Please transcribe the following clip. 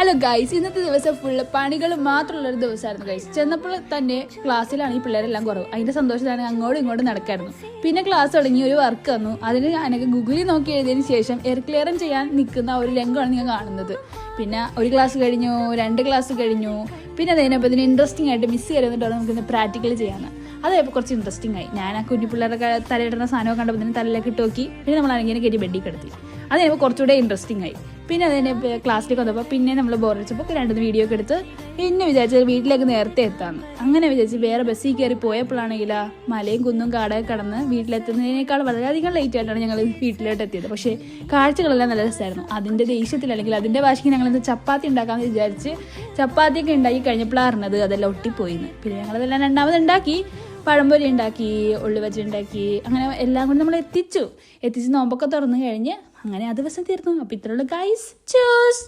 Hello guys, ഇന്നത്തെ ദിവസം full പണികൾ മാത്രമുള്ളൊരു ദിവസമായിരുന്നു ഗൈസ്. ചെന്നപ്പോൾ തന്നെ ക്ലാസ്സിലാണ് ഈ പിള്ളേരെല്ലാം കുറവ്. അതിൻ്റെ സന്തോഷത്താണ് അങ്ങോട്ടും ഇങ്ങോട്ടും നടക്കായിരുന്നു. പിന്നെ ക്ലാസ് തുടങ്ങി ഒരു വർക്ക് വന്നു. അതിന് എനിക്ക് ഗൂഗിളിൽ നോക്കി എഴുതിയതിന് ശേഷം എയർ ക്ലിയറിങ് ചെയ്യാൻ നിൽക്കുന്ന ഒരു രംഗമാണ് നിങ്ങൾ കാണുന്നത്. പിന്നെ ഒരു ക്ലാസ് കഴിഞ്ഞു, 2 ക്ലാസ് കഴിഞ്ഞു. പിന്നെ അതിനപ്പോൾ ഇതിന് ഇൻട്രസ്റ്റിംഗ് ആയിട്ട് മിസ് കയറിന്നിട്ടാണ് നമുക്കിന്ന് പ്രാക്ടിക്കൽ ചെയ്യാമെന്ന്. അതായപ്പോൾ കുറച്ച് ഇൻട്രസ്റ്റിംഗ് ആയി. ഞാൻ ആ കുഞ്ഞു പിള്ളേരുടെ തലയിടുന്ന സാധനമൊക്കെ കണ്ടപ്പോൾ ഇതിന് തലയിലേക്ക് ഇട്ട് നോക്കി. പിന്നെ നമ്മൾ അങ്ങനെ കയറ്റി ബെഡിൽ കിടത്തി. അത് കഴിയുമ്പോൾ കുറച്ചുകൂടെ ഇൻട്രസ്റ്റിംഗ് ആയി. പിന്നെ അതിനെ ക്ലാസ്സിലേക്ക് വന്നപ്പോൾ പിന്നെ നമ്മൾ ബോറടിച്ചപ്പോൾ 2 വീഡിയോ ഒക്കെ എടുത്ത് പിന്നെ വിചാരിച്ചത് വീട്ടിലേക്ക് നേരത്തെ എത്താമെന്ന്. അങ്ങനെ വിചാരിച്ച് വേറെ ബസ്സിൽ കയറി പോയപ്പോഴാണെങ്കിൽ മലയും കുന്നും കാടൊക്കെ കടന്ന് വീട്ടിലെത്തുന്നതിനേക്കാൾ വളരെയധികം ലേറ്റ് ആയിട്ടാണ് ഞങ്ങൾ വീട്ടിലോട്ട് എത്തിയത്. പക്ഷേ കാഴ്ചകളെല്ലാം നല്ല രസമായിരുന്നു. അതിൻ്റെ ദേഷ്യത്തിൽ അല്ലെങ്കിൽ അതിൻ്റെ വാശിക്ക് ഞങ്ങളിന്ന് ചപ്പാത്തി ഉണ്ടാക്കാമെന്ന് വിചാരിച്ച് ചപ്പാത്തിയൊക്കെ ഉണ്ടാക്കി കഴിഞ്ഞപ്പോഴാണ് അറിഞ്ഞത് അതെല്ലാം ഒട്ടിപ്പോയിന്ന്. പിന്നെ ഞങ്ങളതെല്ലാം രണ്ടാമത് ഉണ്ടാക്കി. പഴംപൊരി ഉണ്ടാക്കി, ഉള്ളിവച്ച ഉണ്ടാക്കി, അങ്ങനെ എല്ലാം കൊണ്ട് നമ്മൾ എത്തിച്ച് നോമ്പൊക്കെ തുറന്നു കഴിഞ്ഞ് അങ്ങനെ ആ ദിവസം തീർന്നു. അപ്പോൾ ഇത്രയുള്ള ഗൈസ്, ചൂസ്.